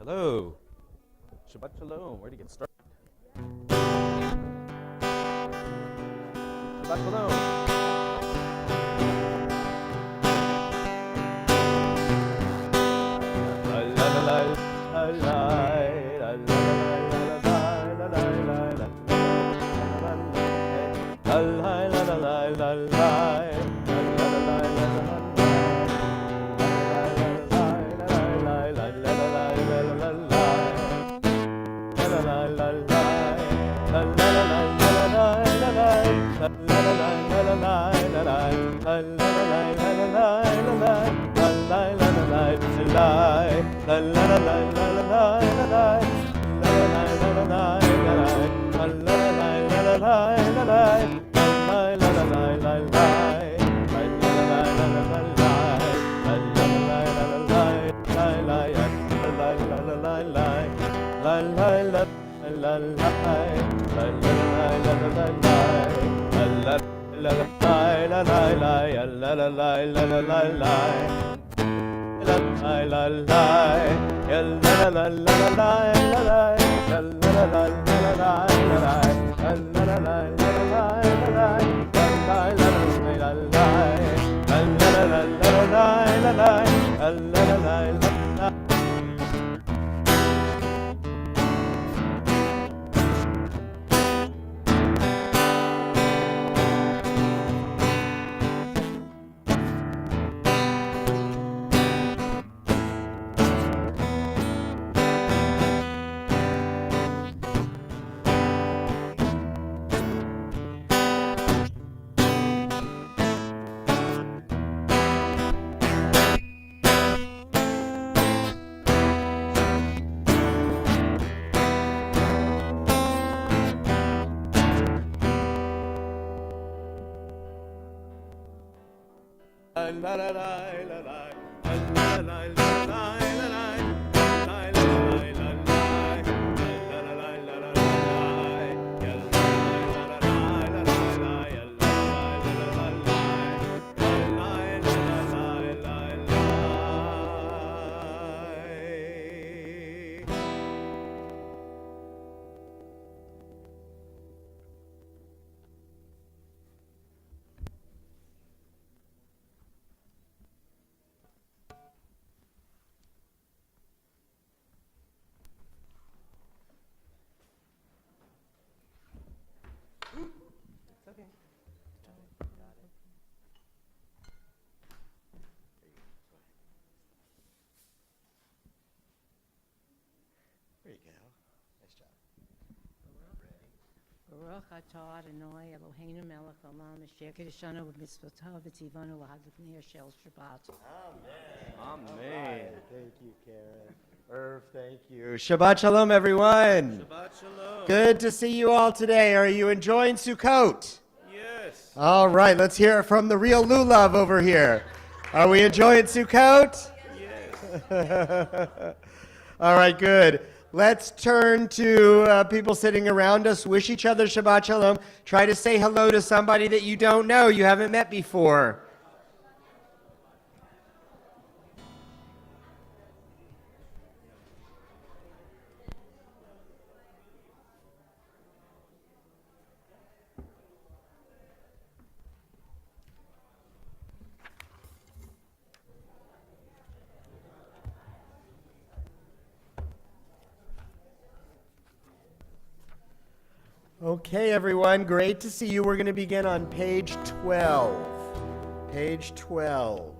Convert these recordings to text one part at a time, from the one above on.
Hello. Shabbat Shalom. Where to get started? Shabbat Shalom. There you go. Nice job. Baruch atah Adonai Eloheinu melech haolam asher kiddushanu b'mitzvotav v'tzivanu l'hadlifnei shel Shabbat. Amen. Thank you, Karen. Irv, thank you. Shabbat Shalom, everyone. Shabbat Shalom. Good to see you all today. Are you enjoying Sukkot? Yes. All right, let's hear it from the real Lulav over here. Are we enjoying Sukkot? Yes. All right, good. Let's turn to people sitting around us. Wish each other Shabbat Shalom. Try to say hello to somebody that you don't know, you haven't met before. Okay, everyone, great to see you. We're going to begin on page 12. Page 12.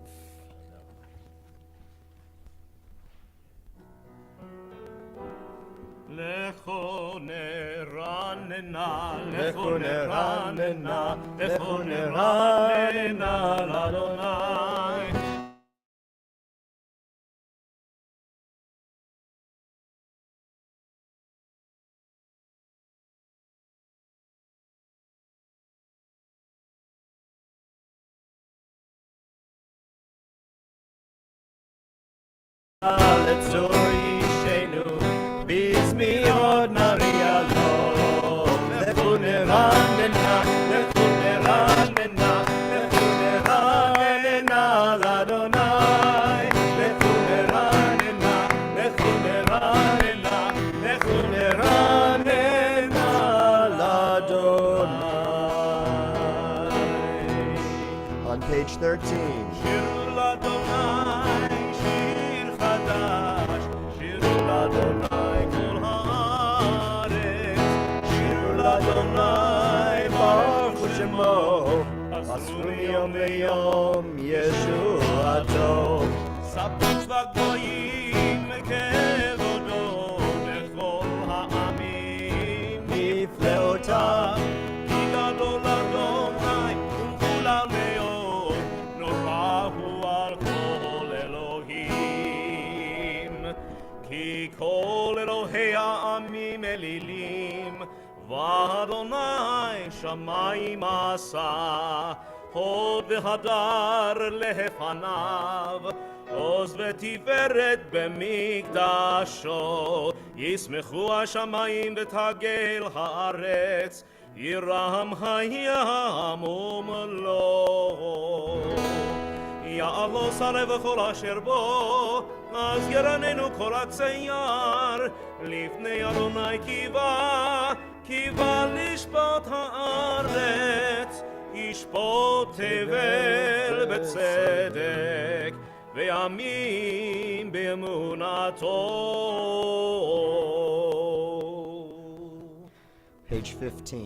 Lecho neranena, lecho neranena, lecho neranena, l'Adonai. Letzori shenu, bismi od narialo. Lecho neranena, lecho neranena, lecho neranena, l'Adonai. Lecho neranena, lecho neranena. on page 13. שירו לאדוני שיר חדש, שירו לאדוני כל הארץ, שירו לאדוני ברכו שמו, עשו מיום ליום ישועתו. ספרו צבא גבוהים כבודו, לכל העמים נפלאותיו, כי גדול אדוני ומחולל מאוד, נורא הוא על כל אלוהים. כי כל אלוהי העמים אלילים, ואדוני שמיים עשה, הוד והדר לפניו, עוז ותפארת במקדשו. ישמחו השמיים ותגל הארץ, ירם הים ומלואו. יעלוס הלב וכל אשר בו, אז ירננו כל הצייר, לפני אדוני קיווה לשפוט הארץ, ישפוט תבל בצדק, וימים באמונתו. Page 15.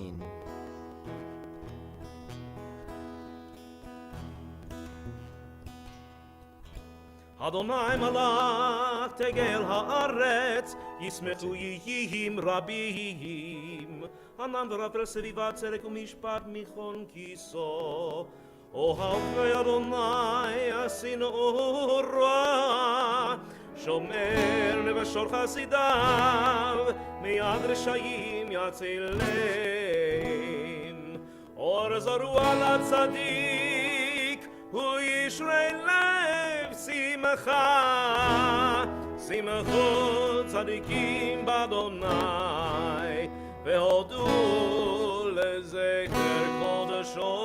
אדוני מלך תגל הארץ, ישמחו יהים רבים. ענן ורפל סביבה צדק ומשפט מכון כיסו. אוהבי אדוני עשינו רע, שומר נפשות חסידיו, מיד רשעים יצילם. אור זרוע לצדיק, הוא ישרי לב שמחה. שמחו צדיקים באדוני, והודו לזכר קודשו.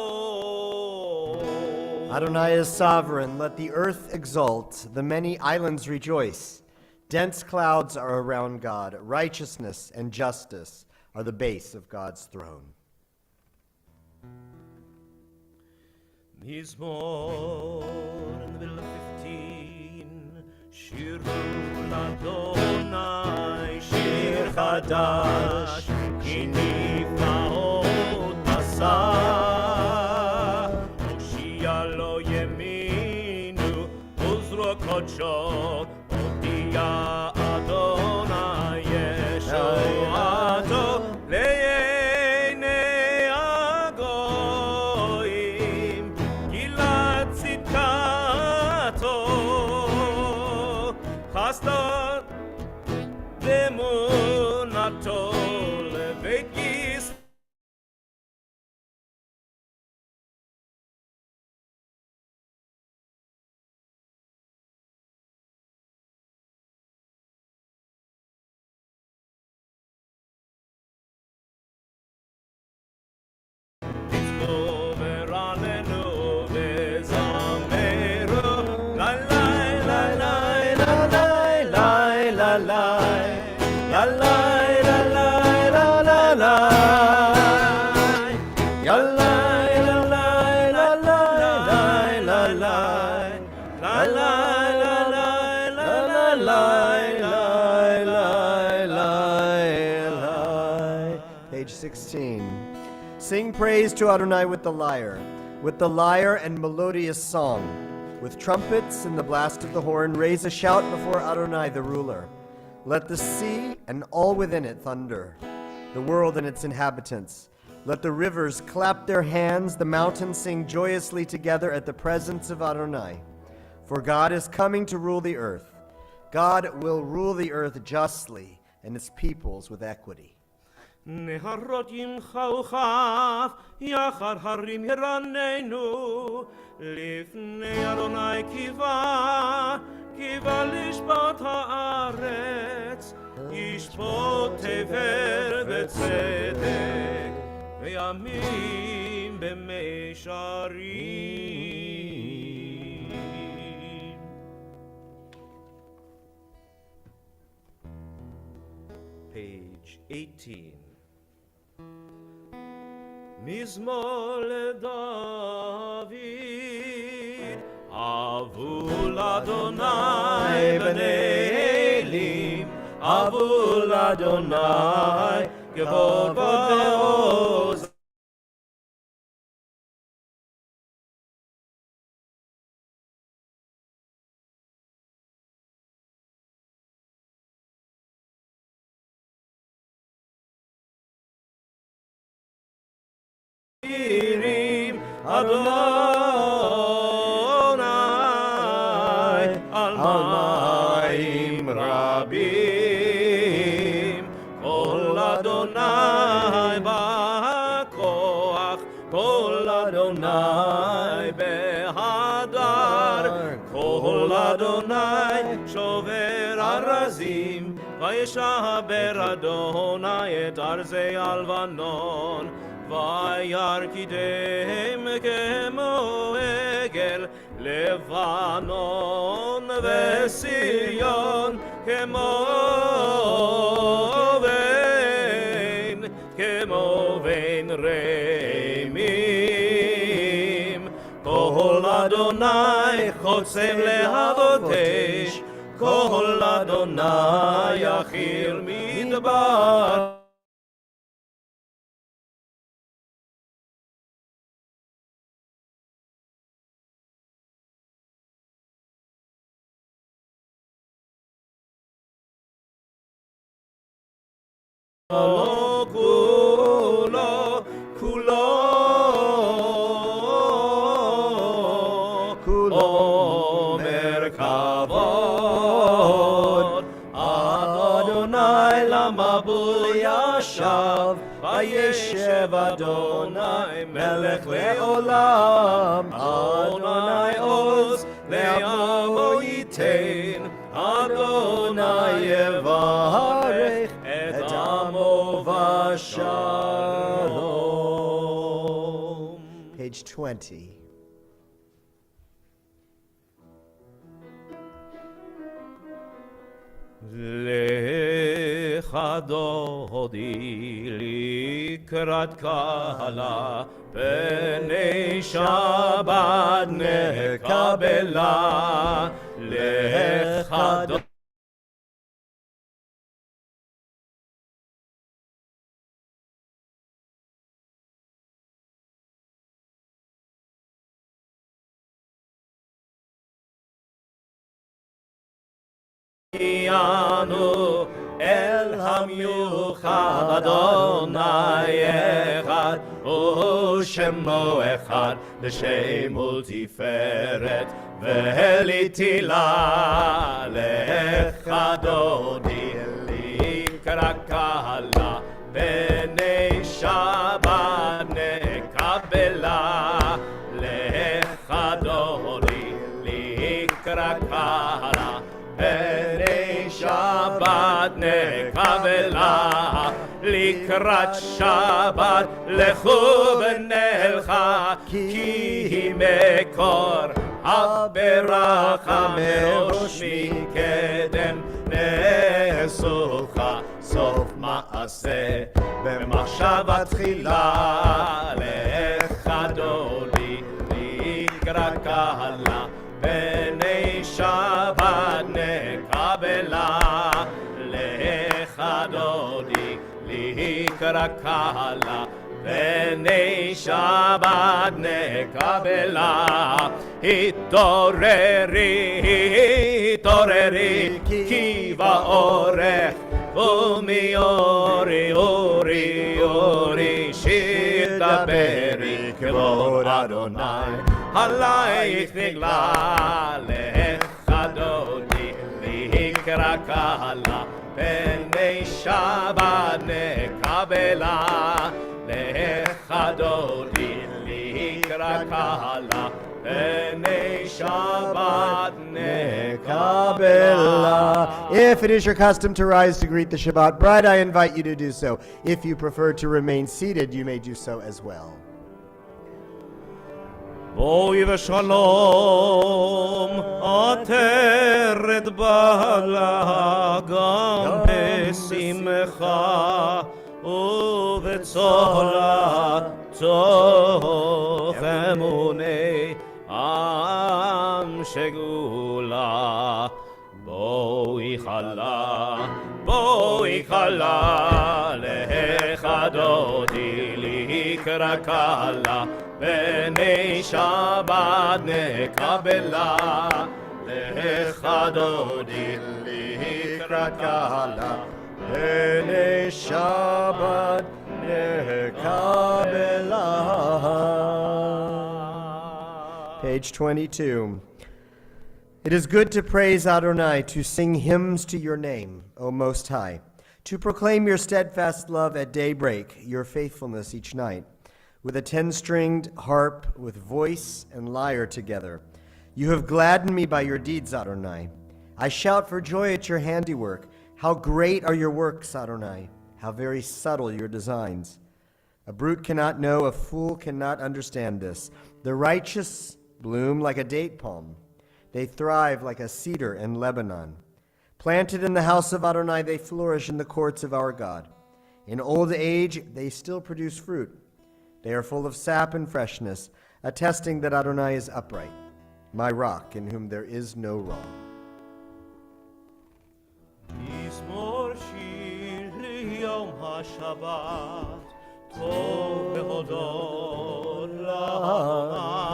Adonai is sovereign. Let the earth exult, the many islands rejoice. Dense clouds are around God. Righteousness and justice are the base of God's throne. Mizmor in the middle of 15. Shiru l'Adonai shir chadash, ki niflaot asah. Hoshia lo yeminu uzro kodsho, hodia Adonai yeshuato le'enei hagoyim, gilat tzidkato, chasdot ve'emunato lebeit Yisrael. Page 16. Sing praise to Adonai with the lyre and melodious song. With trumpets and the blast of the horn, raise a shout before Adonai the ruler. Let the sea and all within it thunder, the world and its inhabitants. Let the rivers clap their hands, the mountains sing joyously together at the presence of Adonai. For God is coming to rule the earth. God will rule the earth justly and its peoples with equity. נהרות ימחאו כף, יחד הרים ירננו, לפני אדוני קיווה לשפוט הארץ, ישפוט תבל בצדק, וימים במישרים. Page 18. מזמור לדוד אבו לאדוני בני אלים, אבו לאדוני כבוד ועוז. אדוני על מים רבים, כל אדוני בכוח, כל אדוני בהדר, כל אדוני שובר ארזים, וישבר אדוני את ארזי הלבנון. וירקידם כמו עגל לבנון וסיריון כמו בין רמים. כל אדוני חוצב להבות אש, כל אדוני יחיר מדבר. כולו מרכבות. אדוני למבול ישב, וישב אדוני מלך לעולם. אדוני עוז לעמו ייתן, אדוני יברך את עמו ושלום. Page 20. לך דודי לקראת קהלה, פני שבת נקבלה. לך דודי יענו אל המיוחד, אדוני אחד ושמו אחד, לשם ולתפארת ולתהילה. לך דודי לקראת קהלה, פני שבת נקבלה. לך דודי לקראת קהלה, פני שבת נקבלה. לקראת שבת לכו ונלכה, כי מקור הברכה מראש מקדם נאסוכה. סוף מעשה במחשבה תחילה. לך דודי לקראת קהלה, פני שבת נקבלה. לך דודי לקראת קהלה, פני שבת נקבלה. התעוררי, התעוררי, כי באורך ומאורי אורי אורי, שיר דברי כבוד אדוני עלייך נגלה. לך דודי לקראת קהלה, פני שבת נקבלה. לך דודי לקראת קהלה, פני שבת נקבלה. If it is your custom to rise to greet the Shabbat bride, I invite you to do so. If you prefer to remain seated, you may do so as well. בואי ושלום, עטרת בעלה, גם בשמחה ובצהלה, תוך אמוני עם שגולה. בואי חלה, לך דודי לקרא קלה, בני שבת נקבלה. לך דודי לקרא קלה, בני שבת נקבלה. Page 22. It is good to praise Adonai, to sing hymns to your name, O Most High, to proclaim your steadfast love at daybreak, your faithfulness each night, with a 10-stringed harp, with voice and lyre together. You have gladdened me by your deeds, Adonai. I shout for joy at your handiwork. How great are your works, Adonai! How very subtle your designs. A brute cannot know, a fool cannot understand this. The righteous bloom like a date palm. They thrive like a cedar in Lebanon. Planted in the house of Adonai, they flourish in the courts of our God. In old age, they still produce fruit. They are full of sap and freshness, attesting that Adonai is upright, my rock, in whom there is no wrong. מזמור שיר ליום השבת, טוב להודות לאדוני,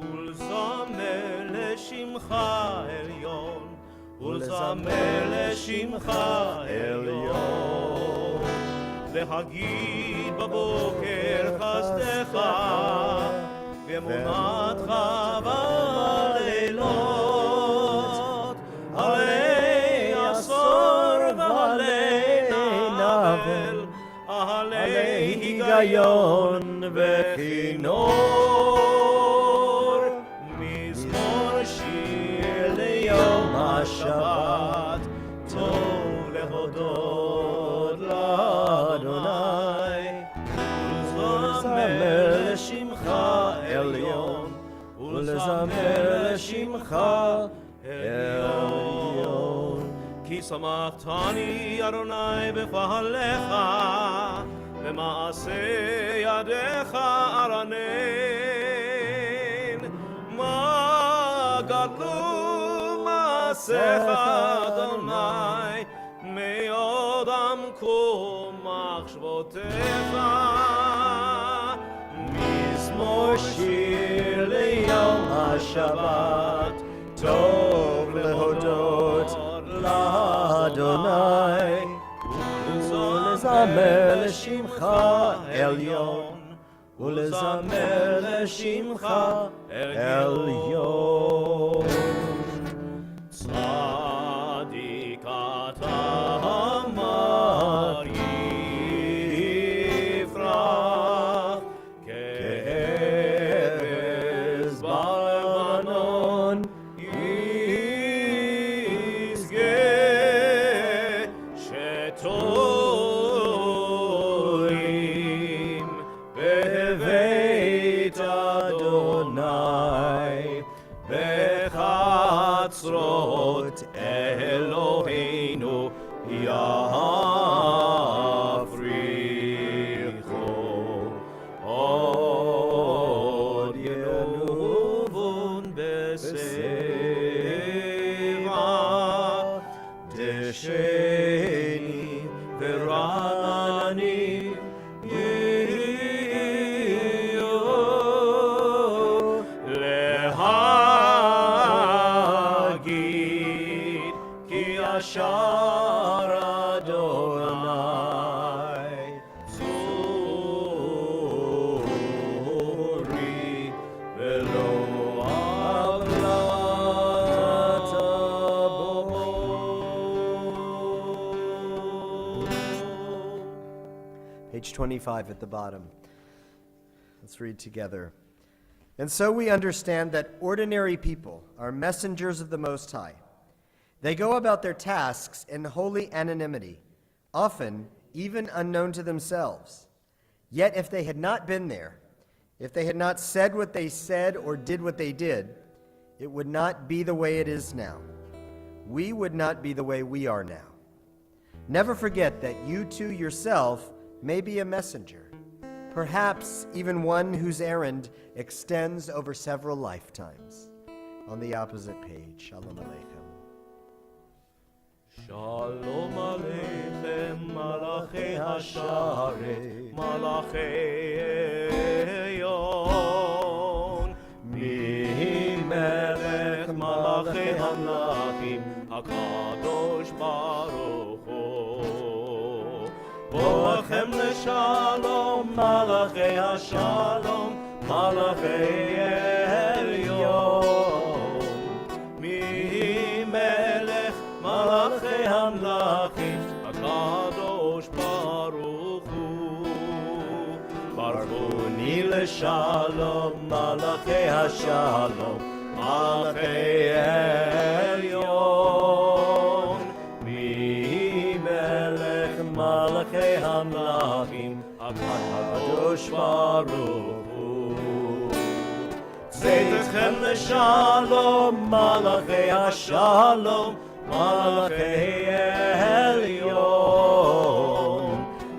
ולזמר לשמך עליון, ולזמר לשמך עליון. להגיד בבוקר חסדך, ואמונתך בלילות, עלי עשור ועלי נבל, עלי היגיון וכינור. מזמור שיר ליום השבת, טוב להודות לאדוני, ולזמר לשמך עליון, ולזמר לשמך עליון. כי שמחתני אדוני בפעליך, במעשה ידיך ארנן. מה גדלו מעשיך אדוני, מאוד עמקו מחשבותיך. מזמור שיר ליום השבת, טוב להודות לאדוני, ולזמר לשמך עליון, ולזמר לשמך עליון. צדיק אתה אמר יפרח, כארז בלבנון בחצרות אלוהינו יפריחו. עוד ינובון בשיבה, דשני ורענני ישר אדוני, צורי ולא עוולת בו. Page 25 at the bottom. Let's read together. And so we understand that ordinary people are messengers of the Most High. They go about their tasks in holy anonymity, often even unknown to themselves. Yet if they had not been there, if they had not said what they said or did what they did, it would not be the way it is now. We would not be the way we are now. Never forget that you too yourself may be a messenger. perhaps even one whose errand extends over several lifetimes. On the opposite page, Shalom Aleichem. Shalom Aleichem, Malachi Hasharet, Malachi Eyon, Mi Melech Malachi Hamlachim, HaKadosh Baruch Hu. Boachem Leshalom, Malachi Hashalom, Malachi Elyon, Mi Melech Malachi Hamlachim, HaKadosh Baruch Hu. Barchuni Leshalom, Malachi Hashalom, Malachi Elyon, Mi Melech Malachi Hamlachim, HaKadosh Baruch Hu. Tzedechem Leshalom, Malachi Hashalom, Malachi Elyon,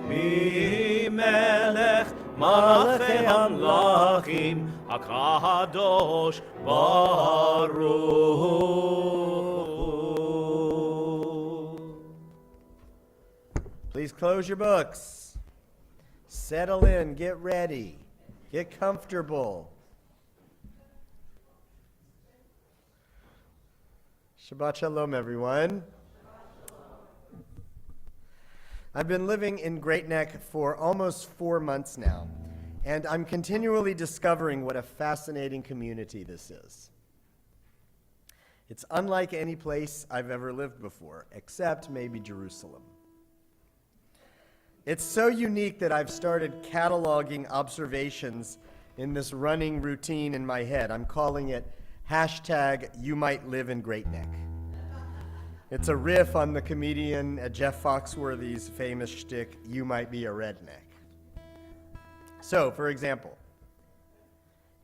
Mi Melech Malachi Hamlachim, HaKadosh Baruch Hu. Please close your books. Settle in, get ready, get comfortable. Shabbat Shalom, everyone. I've been living in Great Neck for almost 4 months now, and I'm continually discovering what a fascinating community this is. It's unlike any place I've ever lived before, except maybe Jerusalem. It's so unique that I've started cataloging observations in this running routine in my head. I'm calling it #You Might Live in Great Neck. It's a riff on the comedian Jeff Foxworthy's famous shtick, "You Might Be a Redneck." So, for example,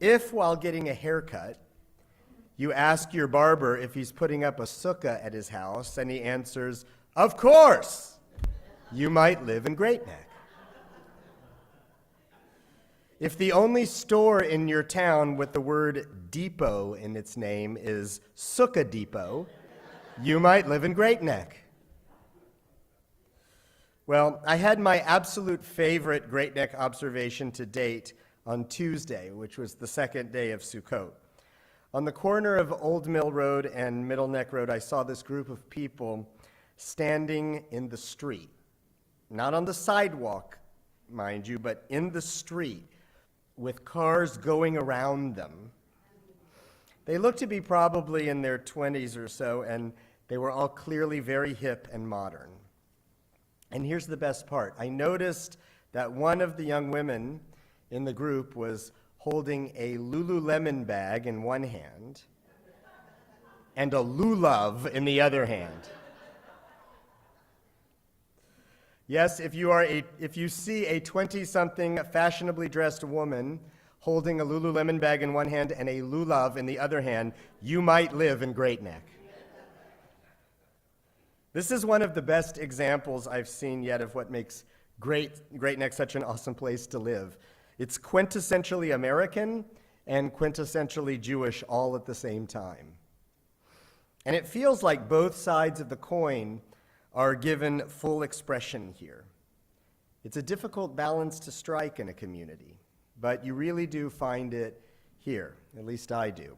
if while getting a haircut, you ask your barber if he's putting up a sukkah at his house, and he answers, "Of course," you might live in Great Neck. If the only store in your town with the word depot in its name is Sukkah Depot, you might live in Great Neck. Well, I had my absolute favorite Great Neck observation to date on Tuesday, which was the second day of Sukkot. On the corner of Old Mill Road and Middle Neck Road, I saw this group of people standing in the street. Not on the sidewalk, mind you, but in the street, with cars going around them. They looked to be probably in their 20s or so, and they were all clearly very hip and modern. And here's the best part. I noticed that one of the young women in the group was holding a Lululemon bag in one hand and a lulav in the other hand. Yes, if you see a 20-something fashionably dressed woman holding a Lululemon bag in one hand and a lulav in the other hand, you might live in Great Neck. This is one of the best examples I've seen yet of what makes Great Neck such an awesome place to live. It's quintessentially American and quintessentially Jewish all at the same time. And it feels like both sides of the coin are given full expression here. It's a difficult balance to strike in a community, but you really do find it here, at least I do.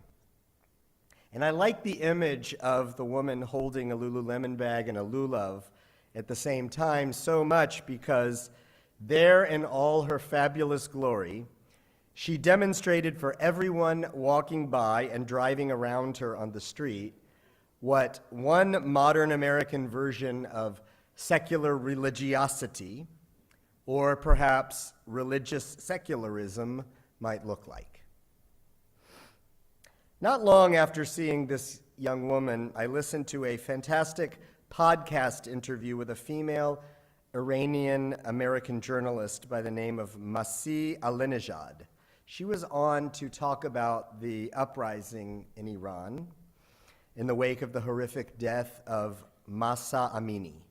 And I like the image of the woman holding a Lululemon bag and a lulav at the same time so much because there in all her fabulous glory, she demonstrated for everyone walking by and driving around her on the street what one modern American version of secular religiosity, or perhaps religious secularism, might look like. Not long after seeing this young woman, I listened to a fantastic podcast interview with a female Iranian-American journalist by the name of Masih Alinejad. She was on to talk about the uprising in Iran in the wake of the horrific death of Mahsa Amini,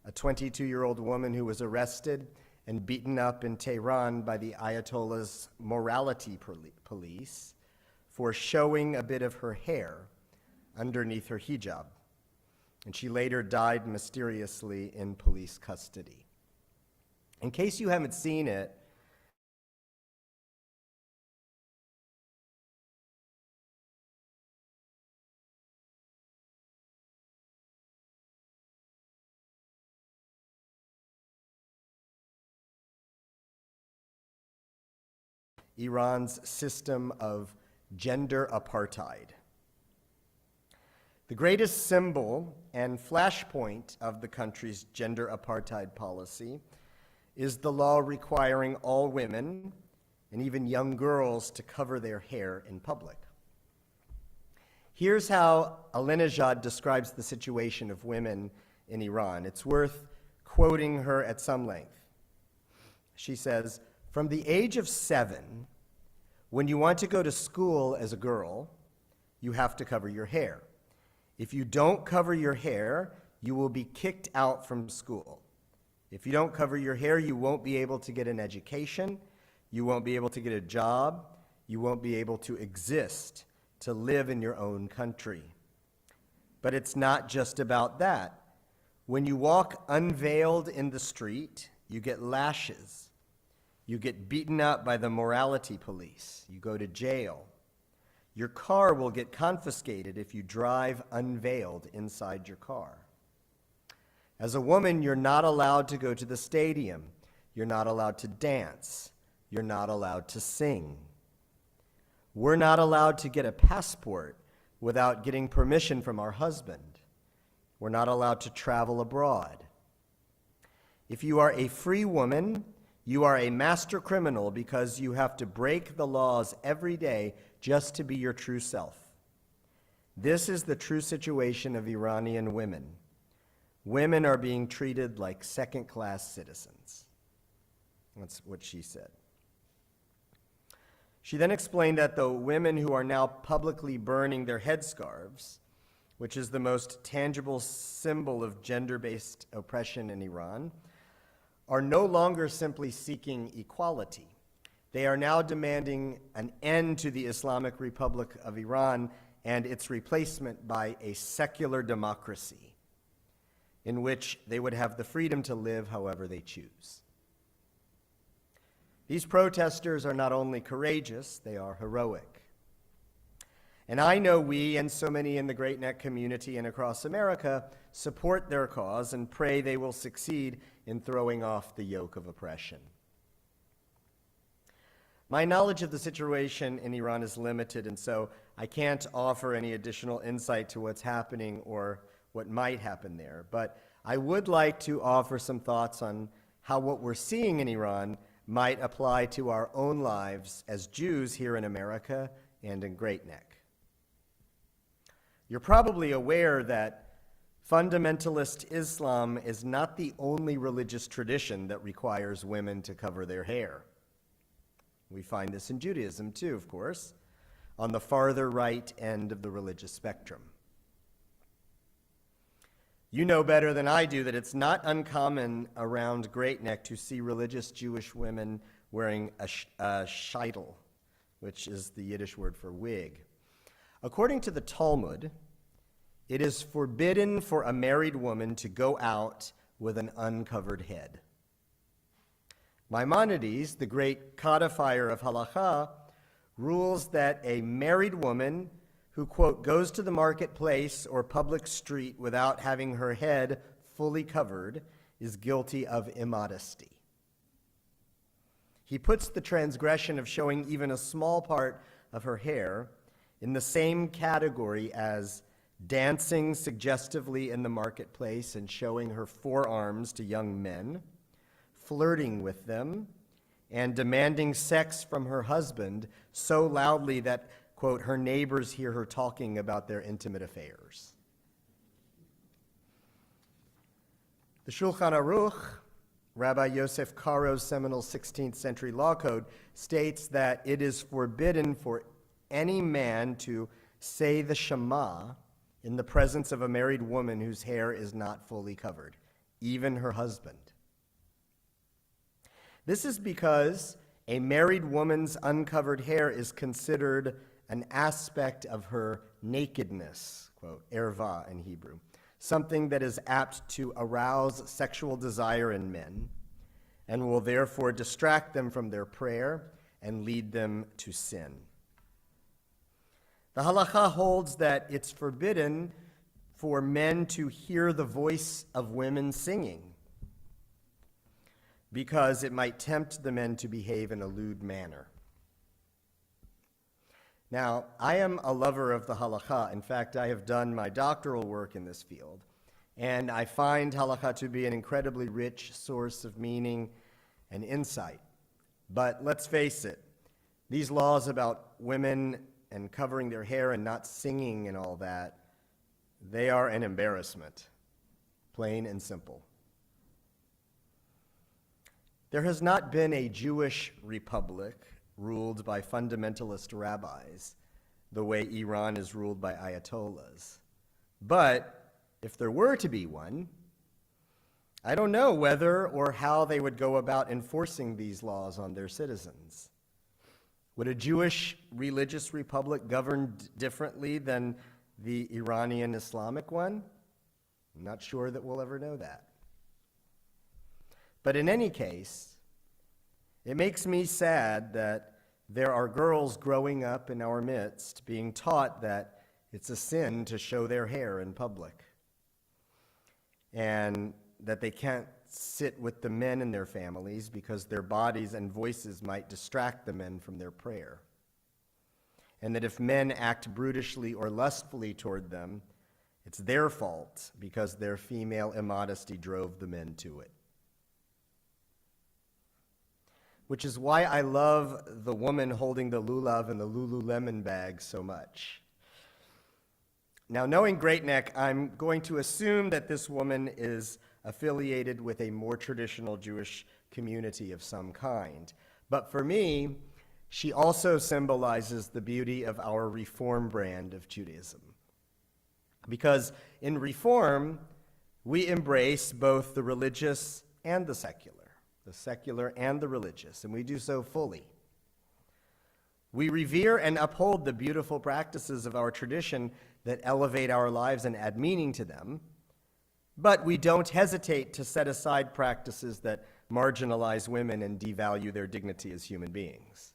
a 22-year-old woman who was arrested and beaten up in Tehran by the Ayatollah's morality police for showing a bit of her hair underneath her hijab. And she later died mysteriously in police custody. In case you haven't seen it, Iran's system of gender apartheid. The greatest symbol and flashpoint of the country's gender apartheid policy is the law requiring all women and even young girls to cover their hair in public. Here's how Ahmadinejad describes the situation of women in Iran. It's worth quoting her at some length. She says, "From the age of 7, when you want to go to school as a girl, you have to cover your hair. If you don't cover your hair, you will be kicked out from school. If you don't cover your hair, you won't be able to get an education, you won't be able to get a job, you won't be able to exist, to live in your own country." But it's not just about that. When you walk unveiled in the street, you get lashes. You get beaten up by the morality police. You go to jail. Your car will get confiscated if you drive unveiled inside your car. As a woman, you're not allowed to go to the stadium. You're not allowed to dance. You're not allowed to sing. We're not allowed to get a passport without getting permission from our husband. We're not allowed to travel abroad. If you are a free woman, you are a master criminal because you have to break the laws every day just to be your true self. This is the true situation of Iranian women. Women are being treated like second-class citizens. That's what she said. She then explained that the women who are now publicly burning their headscarves, which is the most tangible symbol of gender-based oppression in Iran, are no longer simply seeking equality. They are now demanding an end to the Islamic Republic of Iran and its replacement by a secular democracy in which they would have the freedom to live however they choose. These protesters are not only courageous, they are heroic. And I know we and so many in the Great Neck community and across America support their cause and pray they will succeed in throwing off the yoke of oppression. My knowledge of the situation in Iran is limited, and so I can't offer any additional insight to what's happening or what might happen there. But I would like to offer some thoughts on how what we're seeing in Iran might apply to our own lives as Jews here in America and in Great Neck. You're probably aware that fundamentalist Islam is not the only religious tradition that requires women to cover their hair. We find this in Judaism too, of course, on the farther right end of the religious spectrum. You know better than I do that it's not uncommon around Great Neck to see religious Jewish women wearing a sheitel, which is the Yiddish word for wig. According to the Talmud, it is forbidden for a married woman to go out with an uncovered head. Maimonides, the great codifier of halakha, rules that a married woman who, quote, goes to the marketplace or public street without having her head fully covered is guilty of immodesty. He puts the transgression of showing even a small part of her hair in the same category as dancing suggestively in the marketplace and showing her forearms to young men, flirting with them, and demanding sex from her husband so loudly that, quote, her neighbors hear her talking about their intimate affairs. The Shulchan Aruch, Rabbi Yosef Karo's seminal 16th century law code, states that it is forbidden for any man to say the Shema in the presence of a married woman whose hair is not fully covered, even her husband. This is because a married woman's uncovered hair is considered an aspect of her nakedness, quote, erva in Hebrew, something that is apt to arouse sexual desire in men and will therefore distract them from their prayer and lead them to sin. The halakha holds that it's forbidden for men to hear the voice of women singing because it might tempt the men to behave in a lewd manner. Now, I am a lover of the halakha. In fact, I have done my doctoral work in this field, and I find halakha to be an incredibly rich source of meaning and insight. But let's face it, these laws about women and covering their hair and not singing and all that, they are an embarrassment, plain and simple. There has not been a Jewish republic ruled by fundamentalist rabbis the way Iran is ruled by ayatollahs. But if there were to be one, I don't know whether or how they would go about enforcing these laws on their citizens. Would a Jewish religious republic govern differently than the Iranian Islamic one? I'm not sure that we'll ever know that. But in any case, it makes me sad that there are girls growing up in our midst being taught that it's a sin to show their hair in public, and that they can't sit with the men in their families because their bodies and voices might distract the men from their prayer, and that if men act brutishly or lustfully toward them, it's their fault because their female immodesty drove the men to it. Which is why I love the woman holding the lulav and the Lululemon bag so much. Now, knowing Great Neck, I'm going to assume that this woman is affiliated with a more traditional Jewish community of some kind. But for me, she also symbolizes the beauty of our Reform brand of Judaism. Because in Reform, we embrace both the religious and the secular and the religious, and we do so fully. We revere and uphold the beautiful practices of our tradition that elevate our lives and add meaning to them, but we don't hesitate to set aside practices that marginalize women and devalue their dignity as human beings.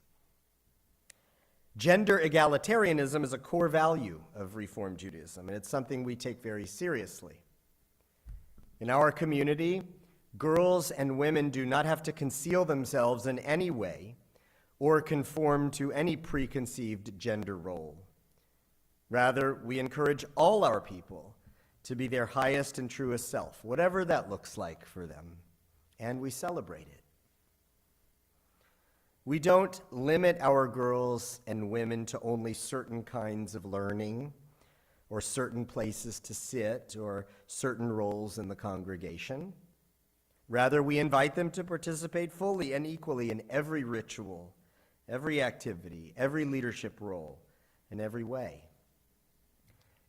Gender egalitarianism is a core value of Reform Judaism, and it's something we take very seriously. In our community, girls and women do not have to conceal themselves in any way or conform to any preconceived gender role. Rather, we encourage all our people to be their highest and truest self, whatever that looks like for them, and we celebrate it. We don't limit our girls and women to only certain kinds of learning or certain places to sit or certain roles in the congregation. Rather, we invite them to participate fully and equally in every ritual, every activity, every leadership role, in every way.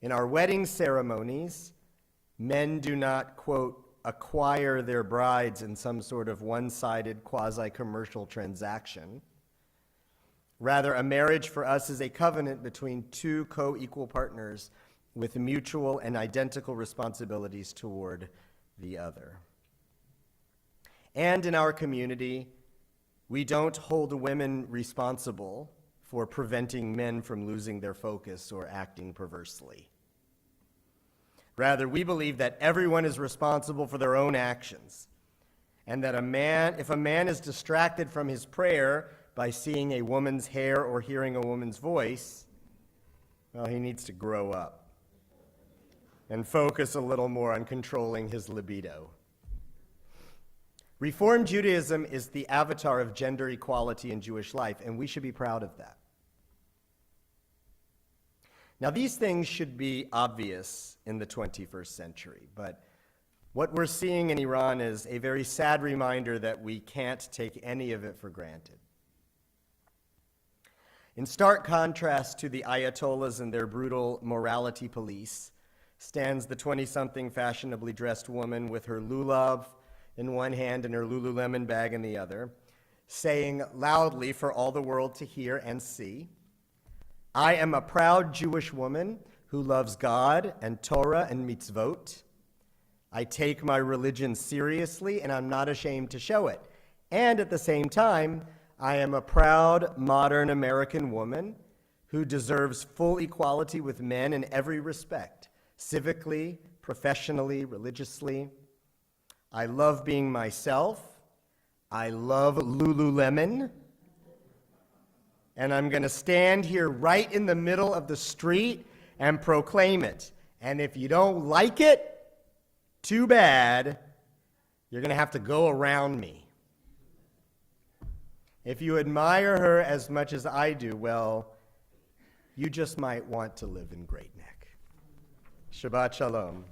In our wedding ceremonies, men do not, quote, acquire their brides in some sort of one-sided quasi-commercial transaction. Rather, a marriage for us is a covenant between two co-equal partners with mutual and identical responsibilities toward the other. And in our community, we don't hold women responsible for preventing men from losing their focus or acting perversely. Rather, we believe that everyone is responsible for their own actions, and that if a man is distracted from his prayer by seeing a woman's hair or hearing a woman's voice, well, he needs to grow up and focus a little more on controlling his libido. Reform Judaism is the avatar of gender equality in Jewish life, and we should be proud of that. Now, these things should be obvious in the 21st century, but what we're seeing in Iran is a very sad reminder that we can't take any of it for granted. In stark contrast to the Ayatollahs and their brutal morality police stands the 20-something fashionably dressed woman with her lulav in one hand and her Lululemon bag in the other, saying loudly for all the world to hear and see, I am a proud Jewish woman who loves God and Torah and mitzvot. I take my religion seriously, and I'm not ashamed to show it. And at the same time, I am a proud, modern American woman who deserves full equality with men in every respect, civically, professionally, religiously. I love being myself. I love Lululemon. And I'm going to stand here right in the middle of the street and proclaim it. And if you don't like it, too bad. You're going to have to go around me. If you admire her as much as I do, well, you just might want to live in Great Neck. Shabbat Shalom.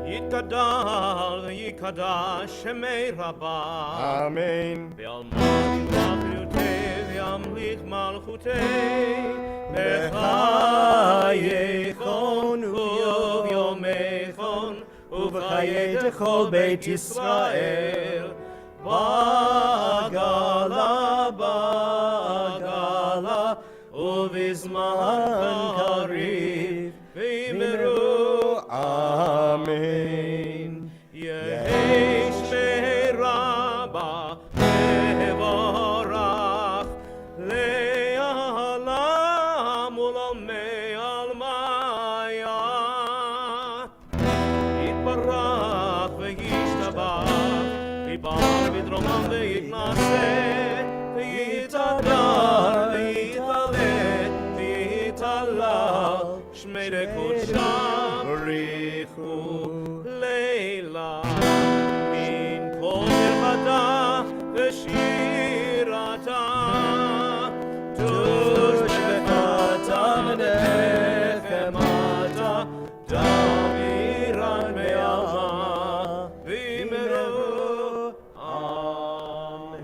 Yitgadal v'yikadash shemei rabah. Amen. V'almad yitachliutei v'yamlich malchutei. B'chayechon u'vyomechon ובחיי כל בית ישראל, בגלה בגלה ובזמן קריב ואמרו אמן. יהי שמי רבה מבורך לעולם ולעולמי עלמיה. יתברך וישתבח, יבער בדרומם ויתנשא, ויתהדר ויתעלה ויתהלל, שמי לקודשם בריחו לילה. מן כל מלחתה ושירתה, תושבחתה ונחמתה, דמירן מעלמה, ואמרו אמן.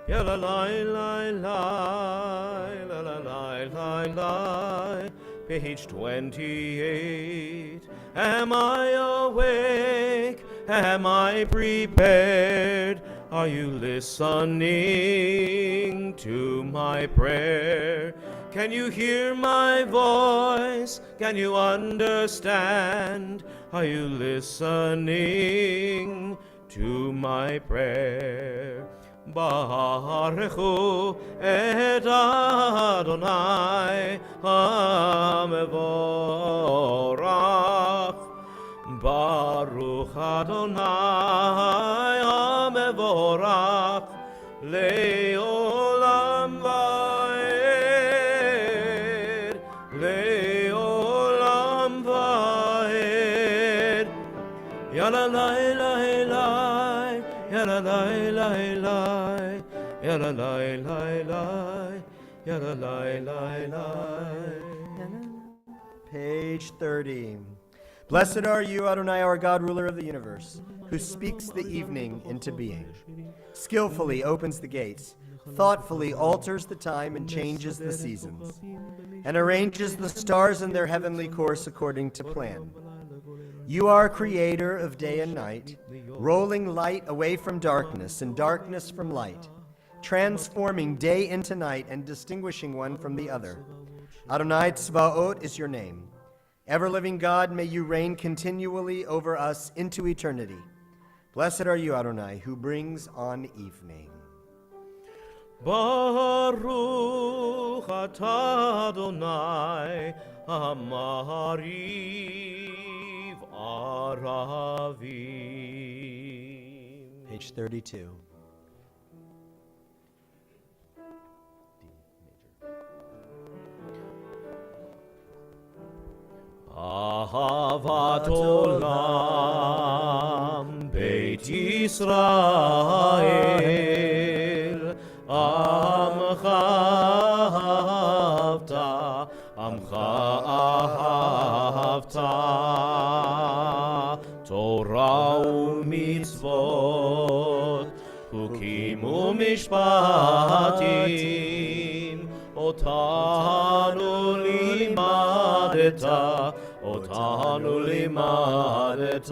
Yalla lai lai lai, la la lai lai lai. Page 28. Am I awake? Am I prepared? Are you listening to my prayer? Can you hear my voice? Can you understand? Are you listening to my prayer? Baruchu et Adonai HaMevorach. Baruch Adonai HaMevorach Le'olam va'ed, Le'olam va'ed. Yalla lai lai lai, yalla lai lai lai, yalla lai lai lai, yalla lai lai lai. Page 30. Blessed are you, Adonai, our God, ruler of the universe, who speaks the evening into being, skillfully opens the gates, thoughtfully alters the time and changes the seasons, and arranges the stars in their heavenly course according to plan. You are creator of day and night, rolling light away from darkness and darkness from light, transforming day into night and distinguishing one from the other. Adonai Tzvaot is your name. Ever-living God, may you reign continually over us into eternity. Blessed are you, Adonai, who brings on evening. Baruch atah Adonai Amariv Aravim. Page 32. Ahavat olam Beit Yisrael, Amcha ahavta, Amcha ahavta, Torah u'mitzvot משפטים, אותנו לימדת, אותנו לימדת.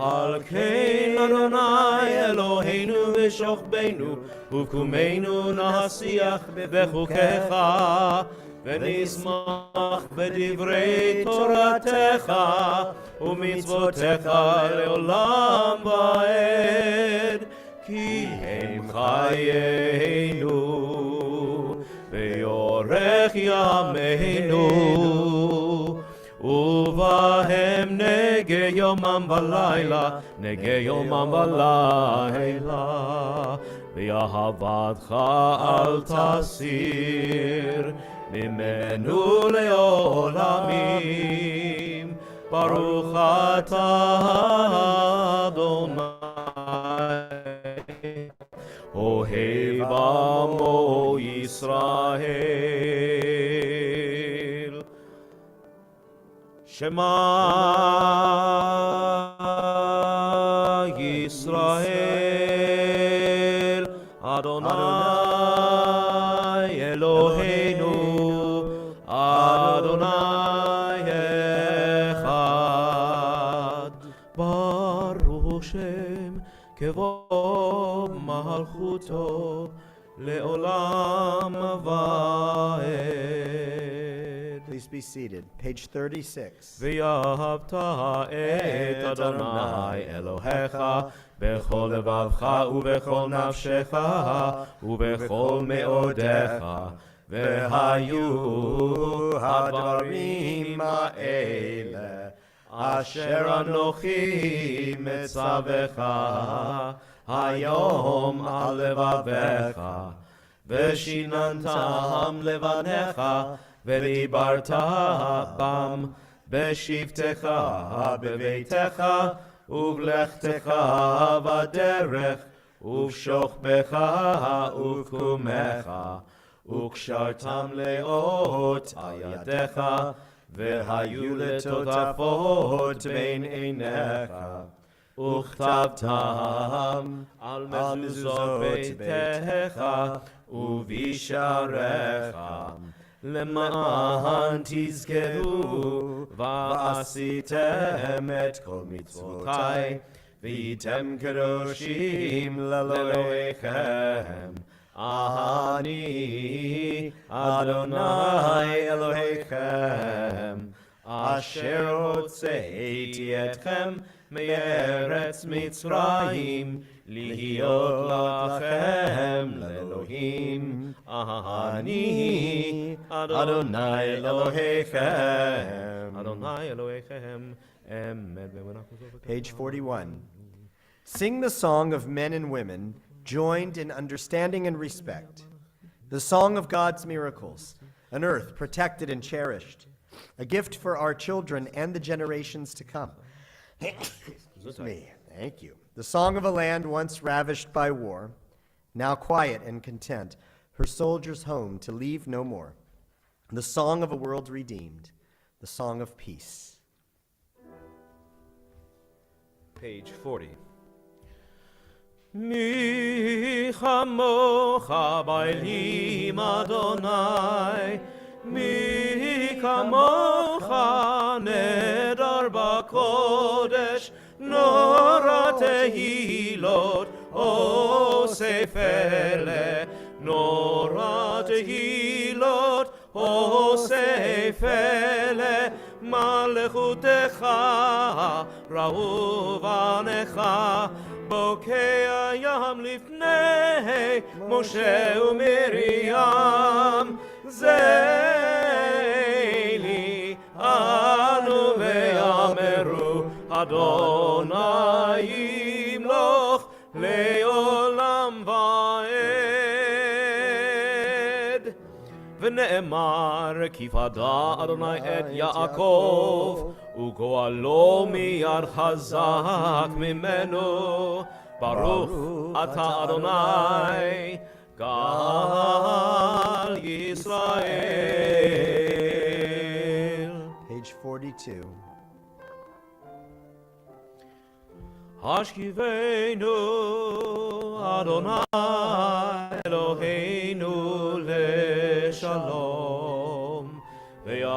על כן אדוני אלוהינו ושוכבנו, ובקומנו נשיח בחוקיך, ונשמח בדברי תורתך ומצוותיך לעולם ועד, כי הם חיינו ויורך ימינו, ובהם נגה יומם ולילה, נגה יומם ולילה. ואהבתך אל תסיר ממנו לעולמים, ברוך אתה אדוני אוהב עמו ישראל. שמע ישראל, אדוני אלוהינו, אדוני אחד. ברוך שם כבוד מלכותו לעולם ועד. Please be seated. Page 36. ואהבת את אדוני אלוהיך בכל לבבך ובכל נפשך ובכל מאודיך, והיו הדברים האלה אשר אנוכי מצווך היום על לבביך, ושיננתם לבניך ודיברת בם בשבתך בביתך ובלכתך בדרך ובשוכבך ובקומך, וקשרתם לאות על ידיך, והיו לטוטפות בין עיניך, וכתבתם על מזוזות ביתך ובשעריך, למען תזכרו ועשיתם את כל מצוותי, והייתם קדושים לאלוהיכם. אני אדוני אלוהיכם, אשר הוצאתי אתכם מארץ מצרים, להיות לכם לאלוהים. אני אדוני אלוהיכם. אדוני אלוהיכם. Amen. Page 41. Sing the song of men and women joined in understanding and respect, the song of God's miracles, an earth protected and cherished, a gift for our children and the generations to come. Excuse me. Thank you. The song of a land once ravished by war, now quiet and content, her soldiers home to leave no more. The song of a world redeemed, the song of peace. Page 40. מי כמוך באלים אדוני, מי כמוך נדר בקודש, נורא תהילות אוסף אלה, נורא תהילות אוסף אלה, מלכותך ראו בניך, בוקע ים לפני משה ומרים, זה לי אנו ויאמרו, אדוני ימלוך לעולם ועד. ונאמר כי פדה אדוני את יעקב, וגואלו מיד חזק ממנו. ברוך אתה אדוני גאל ישראל. Page 42. השכיבנו אדוני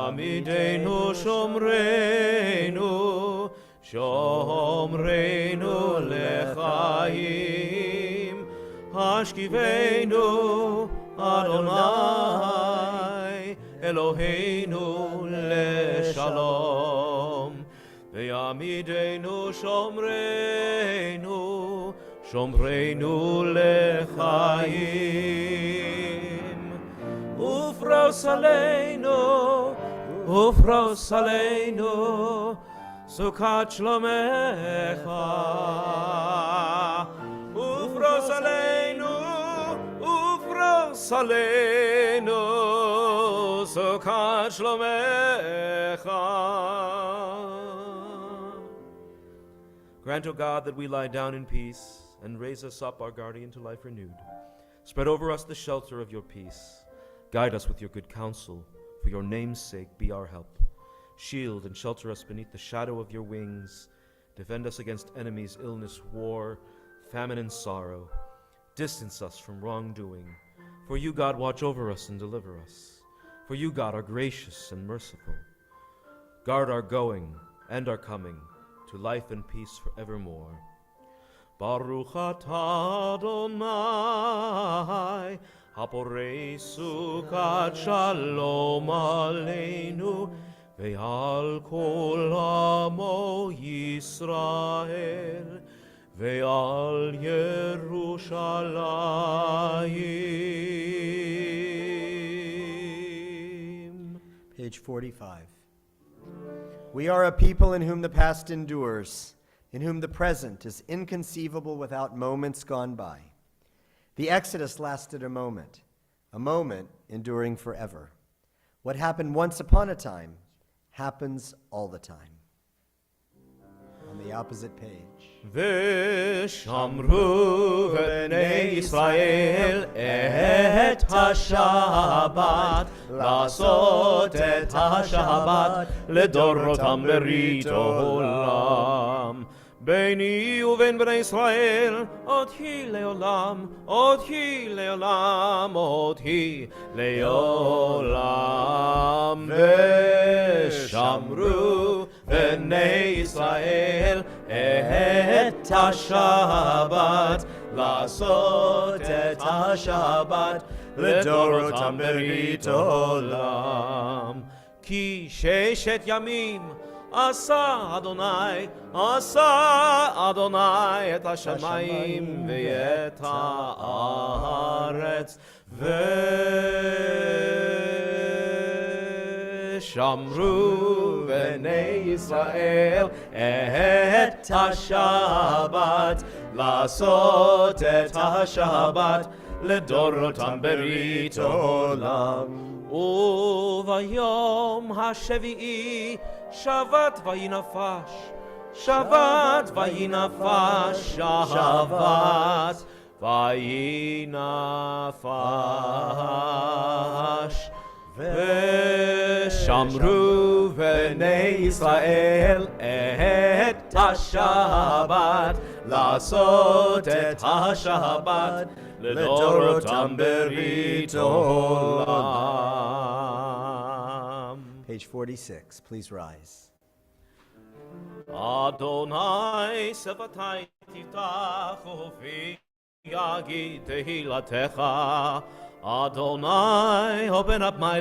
ויעמידנו שומרנו, שומרנו לחיים, השכיבנו אדוני אלוהינו לשלום. ויעמידנו שומרנו, שומרנו לחיים, ופרוס עלינו, ופרוס עלינו סוכת שלומך. ופרוס עלינו, ופרוס עלינו סוכת שלומך. Grant, O God, that we lie down in peace, and raise us up, our guardian, to life renewed. Spread over us the shelter of your peace. Guide us with your good counsel. For your name's sake, be our help. Shield and shelter us beneath the shadow of your wings. Defend us against enemies, illness, war, famine, and sorrow. Distance us from wrongdoing. For you, God, watch over us and deliver us. For you, God, are gracious and merciful. Guard our going and our coming, to life and peace forevermore. Baruch atah Adonai, haporei sukat shalom aleinu, ve'al kol amo Yisrael, ve'al Yerushalayim. Page 45. We are a people in whom the past endures, in whom the present is inconceivable without moments gone by. The Exodus lasted a moment enduring forever. What happened once upon a time happens all the time. On the opposite page. V'shamru b'nei Yisrael et ha-Shabbat, לעשות את השבת לדורותם ברית עולם. ביני ובין בני ישראל עוד היא לעולם, עוד היא לעולם, עוד היא לעולם. ושמרו בני ישראל את השבת, לעשות את השבת לדורותם ברית עולם. כי ששת ימים עשה אדוני את השמיים ואת הארץ, ושמרו בני ישראל את השבת, לעשות את השבת לדורותם ברית עולם. וביום השביעי שבת וינפש, שבת וינפש, שבת וינפש. ושמרו בני ישראל את השבת, לעשות את השבת לדורותם ברית עולם. Page 46, please rise. אדוני שפתי תפתח ופי יגיד תהילתך. Adonai, open up my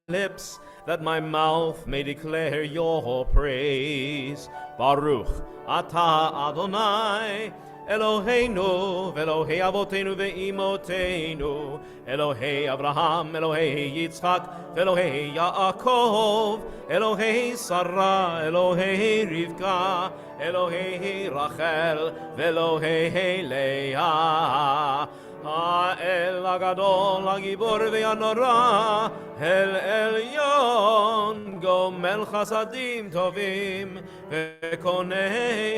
lips, that my mouth may declare your praise. Baruch atah Adonai, Eloheinu, Elohei Avotenu ve'imotenu, Elohei Abraham, Elohei Yitzchak, Elohei Yaakov, Elohei Sarah, Elohei Rivka, Elohei Rachel, Elohei Leah. האל הגדול, הגיבור והנורא, אל עליון, גומל חסדים טובים, וקונה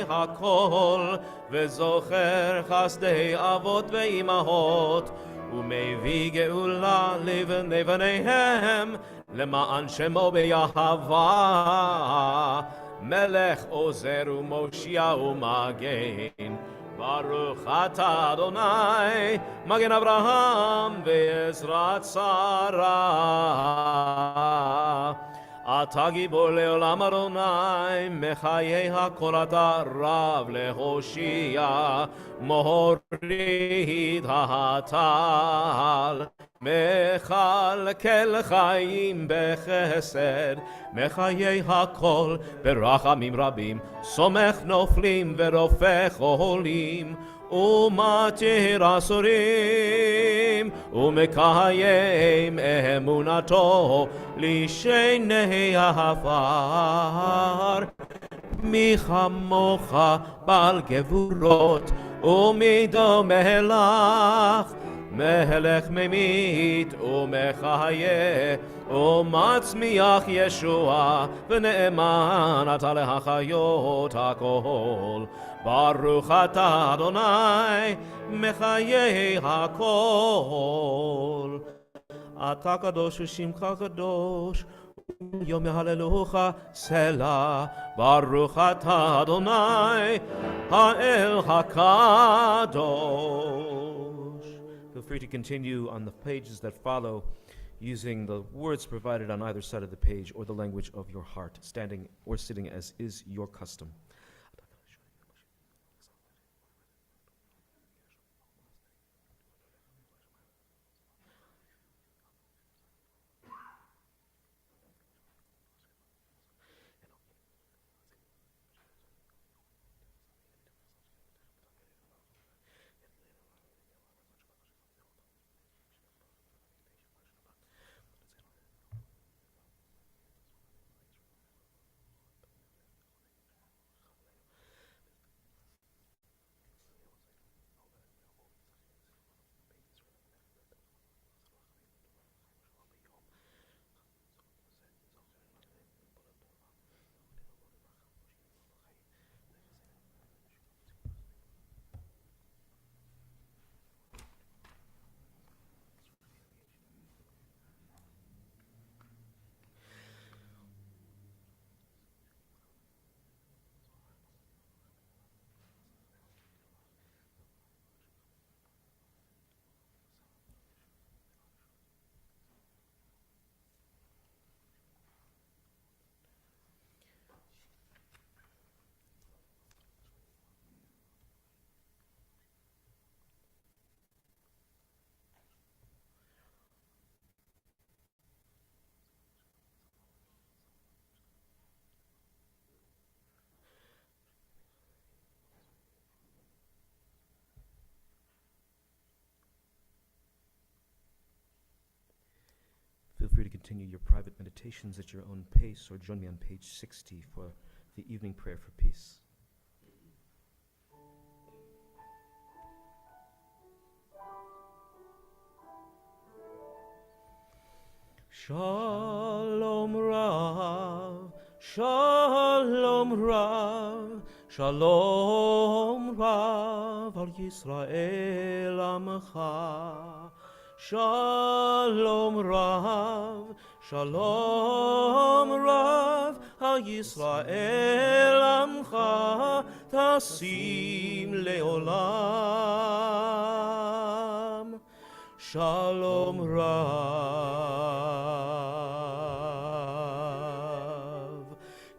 הכל, וזוכר חסדי אבות ואימהות, ומביא גאולה לבני בניהם, למען שמו ביהבה, מלך עוזר ומושיע ומגן. Baruch atah Adonai, Magen Avraham ve'ezrat Sarah. אתה גיבור לעולם אדוני, מחיי הכל אתה רב להושיע, מוריד הטל, מכלכל חיים בחסד, מחיי הכל ברחמים רבים, סומך נופלים ורופא חולים, ומתיר אסורים, ומקיים אמונתו לשני העפר. מי כמוך בעל גבורות, ומי דומה לך, מלך ממית ומחיה, ומצמיח ישוע, ונאמן אתה להחיות הכל. ברוך אתה אדוני, מחיי הכל. אתה קדוש ושמך קדוש, יום יהללוך סלה. ברוך אתה אדוני, האל הקדוש. Feel free to continue on the pages that follow, using the words provided on either side of the page or the language of your heart, standing or sitting as is your custom. Feel free to continue your private meditations at your own pace, or join me on page 60 for the evening prayer for peace. Shalom Rav, Shalom Rav, Shalom Rav al Yisrael Amcha. Shalom Rav, Shalom Rav, al Yisrael Amcha, tasim leolam. Shalom Rav,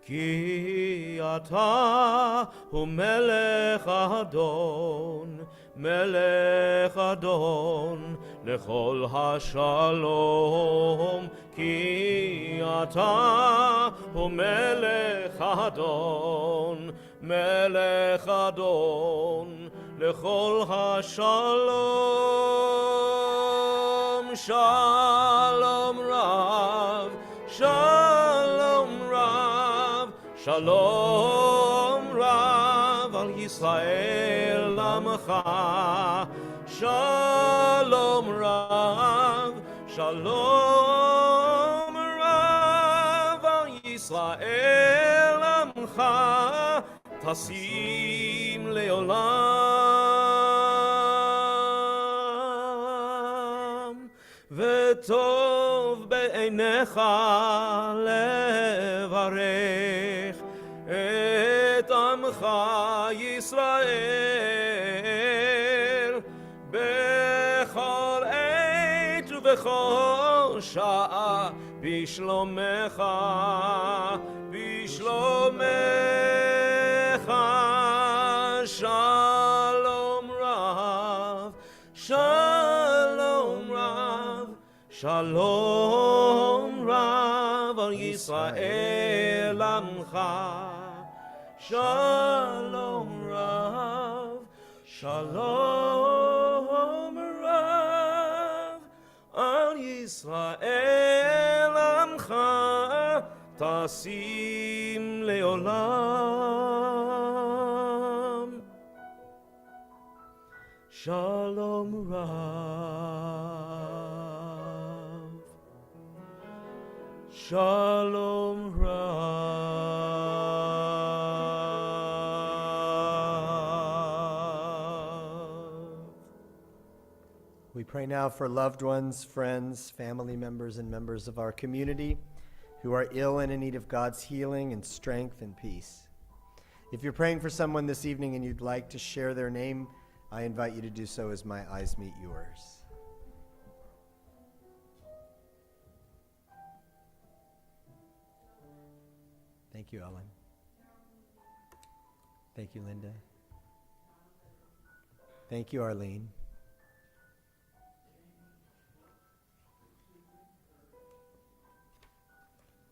ki ata hu melech adon, melech adon, lechol hashalom, ki ata hu melech adon, melech adon, lechol hashalom. Shalom Rav, Shalom Rav, Shalom Rav al Yisrael Amcha. Shalom Rav, Shalom Rav al Yisrael Amcha, tasim leolam. V'tov be'einecha levarech et amcha Yisrael bechol eit ובכל שעה בשלומך, בשלומך. שלום רב, שלום רב, שלום רב על ישראל עמך. שלום רב, שלום רב על ישראל עמך, תשים לעולם. שלום רב, שלום רב. We pray now for loved ones, friends, family members, and members of our community who are ill and in need of God's healing and strength and peace. If you're praying for someone this evening and you'd like to share their name, I invite you to do so as my eyes meet yours. Thank you, Ellen. Thank you, Linda. Thank you, Arlene.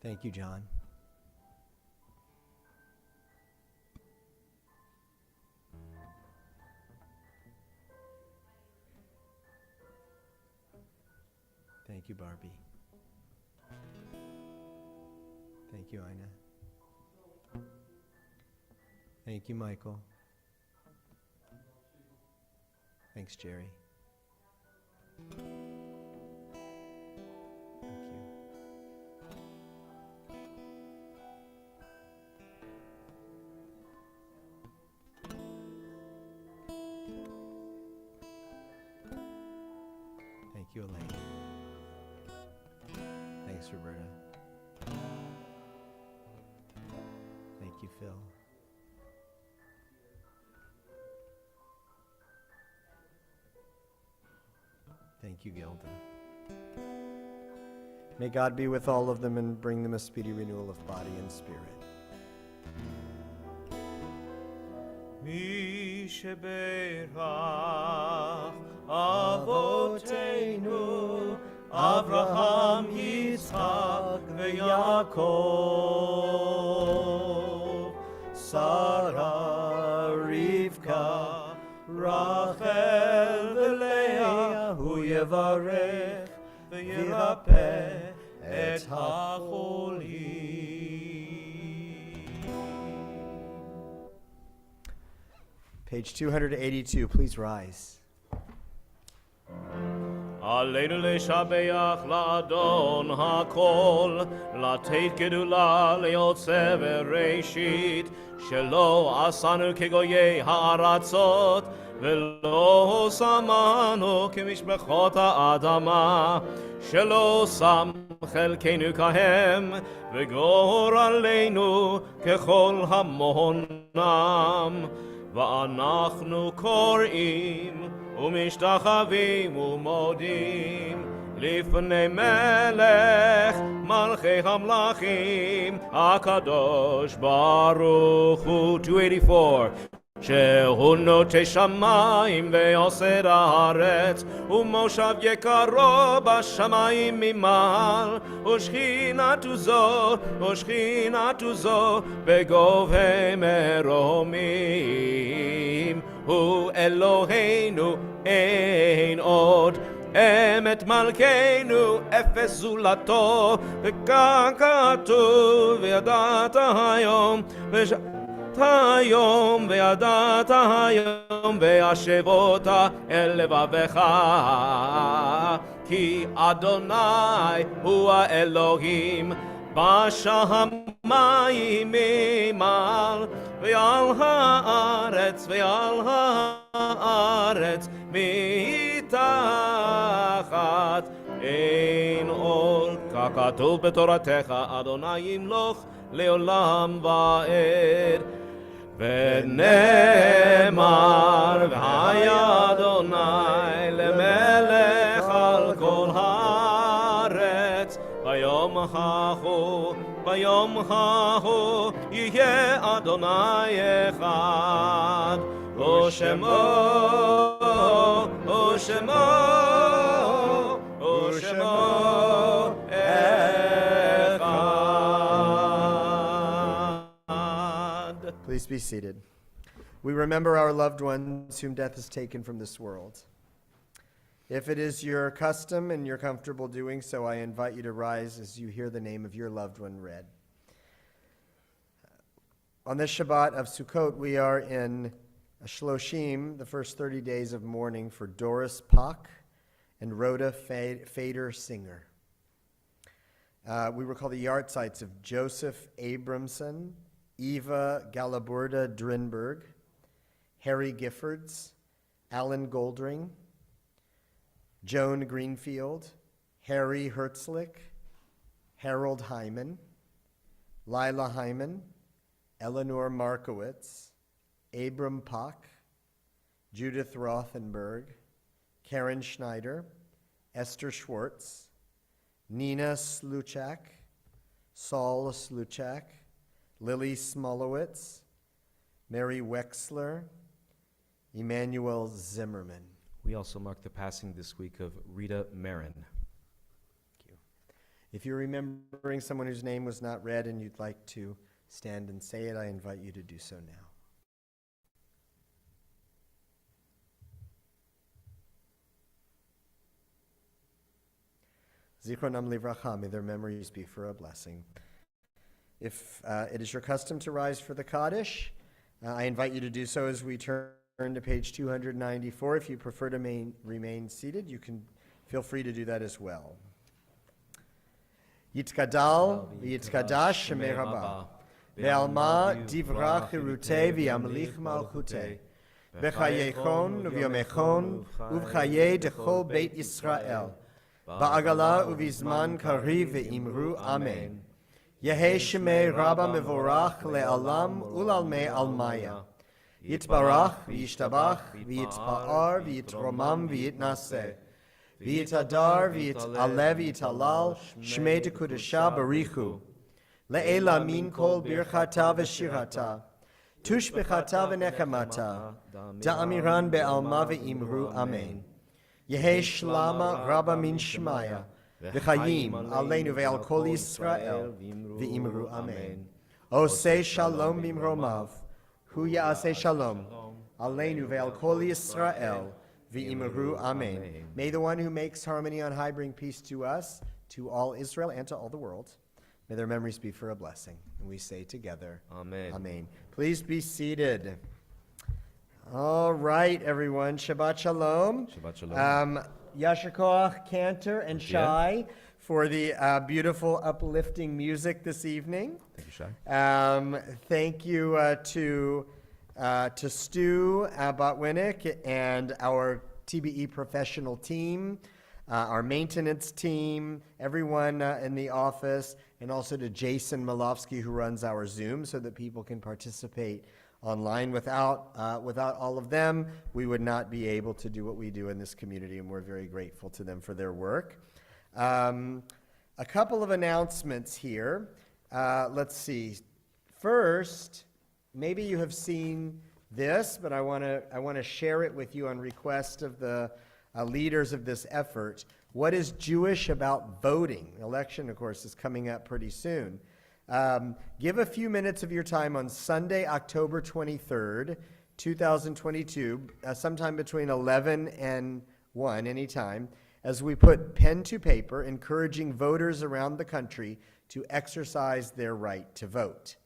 Thank you, John. Thank you, Barbie. Thank you, Ina. Thank you, Michael. Thanks, Jerry. Thank you. Thank you, Elaine. Thanks, Roberta. Thank you, Phil. Thank you, Gilda. May God be with all of them and bring them a speedy renewal of body and spirit. מי שברך אבותינו אברהם, יצחק ויעקב, שרה, רבקה, רחל ולאה, הוא יברך וירפא את החולים. Page 282, please rise. עלינו לשבח לאדון הכל, לתת גדולה ליוצא וראשית, שלא עשנו כגויי הארצות, ולא שמנו כמשפחות האדמה, שלא שם חלקנו כהם, וגורלנו ככל המונם. ואנחנו קוראים ומשתחווים ומודים לפני מלך מלכי המלכים הקדוש ברוך הוא. 284 שהוא נוטה שמיים ועושה הארץ, ומושב יקרו בשמיים ממעל, ושכינתו זו בגובה מרומים. הוא אלוהינו אין עוד, אמת מלכנו אפס זולתו, וכך כתוב וידעת היום היום וידעת היום והשבות אל לבבך, כי אדוני הוא האלוהים בשמיים ממעל, ועל הארץ מתחת אין עוד. ככתוב בתורתך, אדוני ימלוך לעולם ועד. ונאמר והיה אדוני למלך על כל ביום ההוא יהיה אדוני אחד, ושמו אחד. Please be seated. We remember our loved ones whom death has taken from this world. If it is your custom and you're comfortable doing so, I invite you to rise as you hear the name of your loved one read. On this Shabbat of Sukkot, we are in Shloshim, the first 30 days of mourning for Doris Pak and Rhoda Fader Singer. We recall the yahrzeits of Joseph Abramson, Eva Galaburda Drinberg, Harry Giffords, Alan Goldring, Joan Greenfield, Harry Hertzlich, Harold Hyman, Lila Hyman, Eleanor Markowitz, Abram Pak, Judith Rothenberg, Karen Schneider, Esther Schwartz, Nina Sluchak, Saul Sluchak, Lily Smolowitz, Mary Wexler, Emmanuel Zimmerman. We also mark the passing this week of Rita Marin. Thank you. If you're remembering someone whose name was not read and you'd like to stand and say it, I invite you to do so now. Zichronam livracha, may their memories be for a blessing. If it is your custom to rise for the Kaddish, I invite you to do so as we turn to page 294. If you prefer to remain seated, you can feel free to do that as well. Yitkadal v'yitkadash shemei Rabbah, ve'alma divra chirutei v'yamlich malchutei, b'chayechon u'v'yomechon u'v'chayei dechol beit Yisrael, ba'agala u'vizman kariv ve'imru amen. Yehei shemei Rabbah mevorach le'alam u'lalmei almaya. Yitbarach v'yishtabach v'yitpa'ar v'yitromam v'yitnaseh v'yitadar v'yitaleh v'yitalal shmei dekudesha barichu le'ela min kol birchata v'shirata tushbechata v'nechamata da'amiran be'alma v'imru amen. Yehei shlama Rabbah min shmaya v'chayim aleinu ve'al kol Yisrael v'imru amen. Osei shalom bimromav Hu ya'aseh shalom, aleinu ve'al kol Yisrael, v'imru amen. May the one who makes harmony on high bring peace to us, to all Israel, and to all the world. May their memories be for a blessing. And we say together, Amen. Amen. Please be seated. All right, everyone. Shabbat shalom. Shabbat shalom. Yasher Koach, Cantor, and Shai for the beautiful, uplifting music this evening. Thank you, Shai. Thank you to Stu Botwinick and our TBE professional team, our maintenance team, everyone in the office, and also to Jason Malofsky, who runs our Zoom, so that people can participate online. Without all of them, we would not be able to do what we do in this community, and we're very grateful to them for their work. A couple of announcements here. Let's see. First, maybe you have seen this, but I want to share it with you on request of the leaders of this effort. What is Jewish about voting? Election, of course, is coming up pretty soon. Give a few minutes of your time on Sunday, October 23rd, 2022, sometime between 11 and 1, anytime, as we put pen to paper, encouraging voters around the country to exercise their right to vote.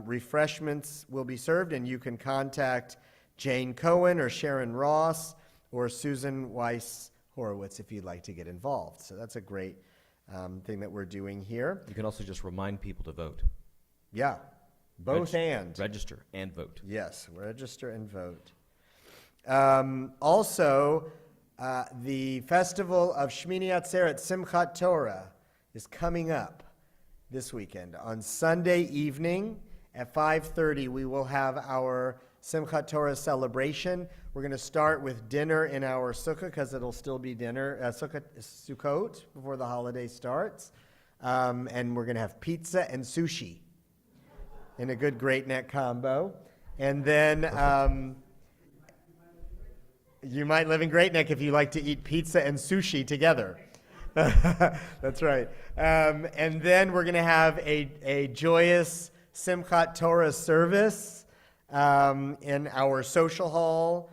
Refreshments will be served, and you can contact Jane Cohen or Sharon Ross or Susan Weiss Horowitz if you'd like to get involved. So that's a great thing that we're doing here. You can also just remind people to vote. Yeah, both and. Register and vote. Yes, register and vote. Also, the festival of Shmini Atzeret Simchat Torah is coming up this weekend. On Sunday evening at 5:30, we will have our Simchat Torah celebration. We're going to start with dinner in our sukkah because it'll still be dinner, Sukkot, before the holiday starts. And we're going to have pizza and sushi in a good Great Neck combo. And then you might live in Great Neck if you like to eat pizza and sushi together. That's right. And then we're going to have a joyous Simchat Torah service in our social hall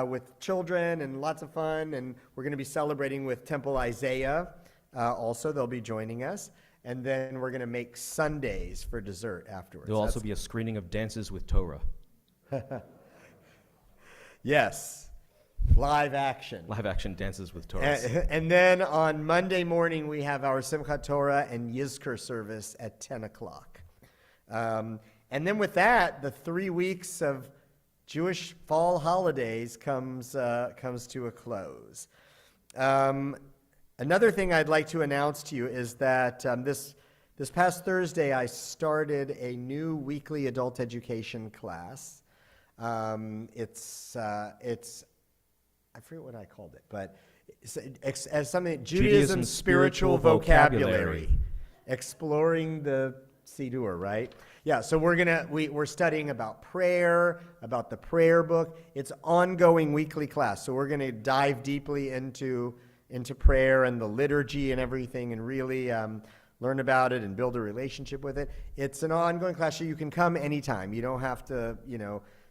with children and lots of fun. And we're going to be celebrating with Temple Isaiah. Also, they'll be joining us. And then we're going to make sundaes for dessert afterwards. There'll also be a screening of Dances with Torah. Yes. Live action. Live action Dances with Torah. And then on Monday morning, we have our Simchat Torah and Yizkor service at 10 o'clock. And then with that, the 3 weeks of Jewish fall holidays comes to a close. Another thing I'd like to announce to you is that this past Thursday, I started a new weekly adult education class. It's I forget what I called it, but as something, Judaism spiritual vocabulary, exploring the Siddur, right? Yeah, so we're studying about prayer, about the prayer book. It's ongoing weekly class, so we're gonna dive deeply into prayer and the liturgy and everything, and really learn about it and build a relationship with it. It's an ongoing class, so you can come anytime. You don't have to,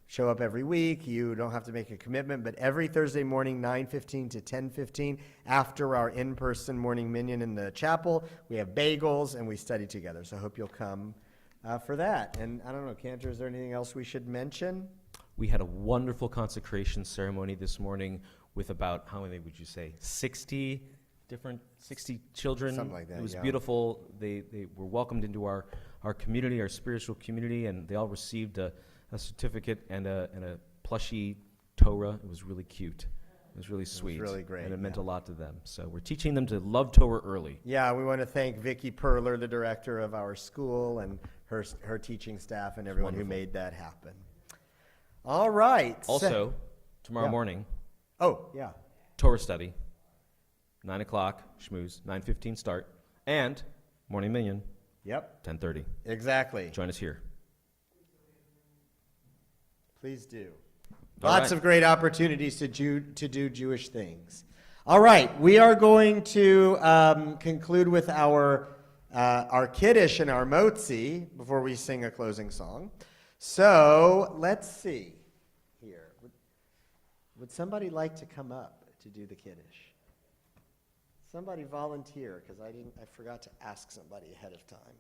show up every week. You don't have to make a commitment, but every Thursday morning, 9:15 to 10:15, after our in-person morning minyan in the chapel, we have bagels and we study together. So I hope you'll come for that. And I don't know, Cantor, is there anything else we should mention? We had a wonderful consecration ceremony this morning with about, how many would you say, 60 children? Something like that, It was yeah. beautiful. They were welcomed into our community, our spiritual community, and they all received a certificate and a plushie Torah. It was really cute. It was really sweet. really great, And it meant yeah. a lot to them. So we're teaching them to love Torah early. Yeah, we want to thank Vicki Perler, the director of our school, and her teaching staff and everyone who wonderful. made that happen. All right. Also, tomorrow Yeah. morning, Oh, yeah. Torah study, 9 o'clock, schmooze, 9:15 start, and morning minyan, Yep, 10:30. exactly. Join us here. Please do. All Lots right. of great opportunities to do Jewish things. All right, we are going to conclude with our Kiddush and our Motzi before we sing a closing song. So let's see here. Would somebody like to come up to do the Kiddush? Somebody volunteer, because I forgot to ask somebody ahead of time.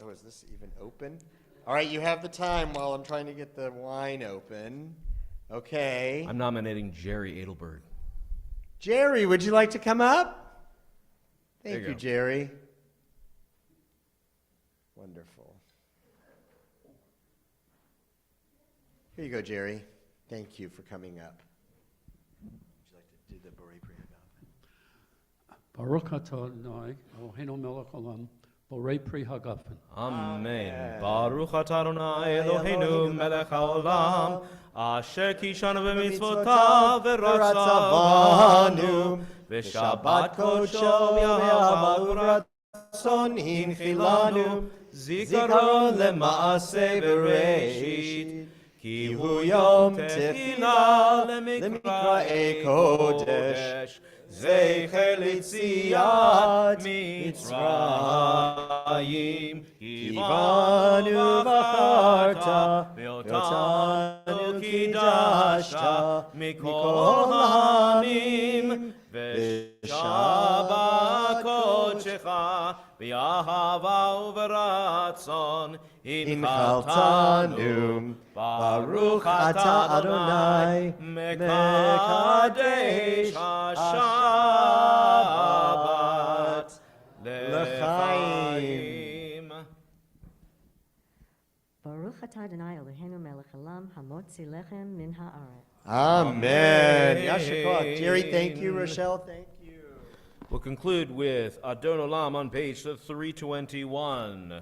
Oh, is this even open? All right, you have the time while I'm trying to get the wine open. Okay. I'm nominating Jerry Edelberg. Jerry, would you like to come up? There Thank you you, go. Jerry. Wonderful. Here you go, Jerry. Thank you for coming up. Would you like to do the Borei Pri Hagafen? Baruch atah Adonai, Eloheinu melech haolam, borei pri hagafen. Amen. Baruch atah Adonai Eloheinu melech haolam, asher kishanu b'mitzvotav v'ratzavanu, v'shabbat kodsho v'yahav Son hinchilanu, zikaron lema'aseh bereshit, ki hu yom tehila lemikra'ei kodesh, zecher litziat Mitzrayim, Kivanu v'charta, ve'otanu kidashta mikol ha'amim, v'shabbat kodshecha v'yahava u'v'ratzon Inchaltanu, Baruch atah Adonai, mekadesh ha-shabbat lechaim. Baruch atah Adonai Eloheinu melech haolam hamotzi lechem min haaretz. Amen. Yashikot. Jerry, thank you. Rochelle, thank you. We'll conclude with Adon Olam on page 321.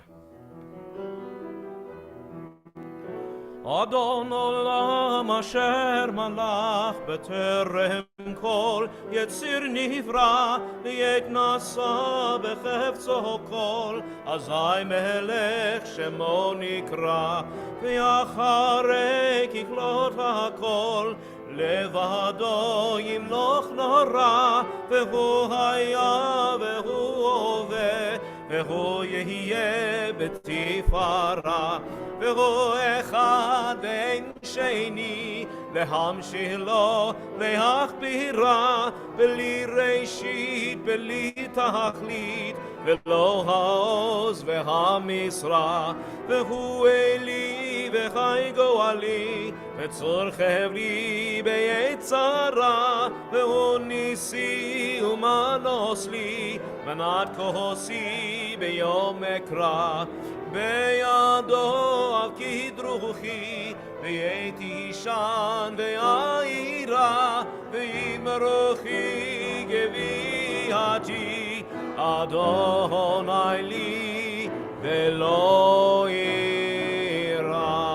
אדון עולם אשר מלך בטרם כל יציר נברא להתנשא בחפצו כל אזי מלך שמו נקרא ואחרי ככלות הכל לבדו ימלוך נורא והוא היה והוא הווה והוא יהיה בתפארה והוא אחד ואין שני להמשיך לו להכבירה בלי ראשית בלי תכלית ולא העוז והמשרה והוא אלי וחי גואלי וצור חברי בעת צרה והוא ניסי ומנוס לי מנת כוסי ביום אקרא בידו אב כדרוכי ועת אישן ואירה ואמרוכי גביעתי אדוני לי ולא אירא.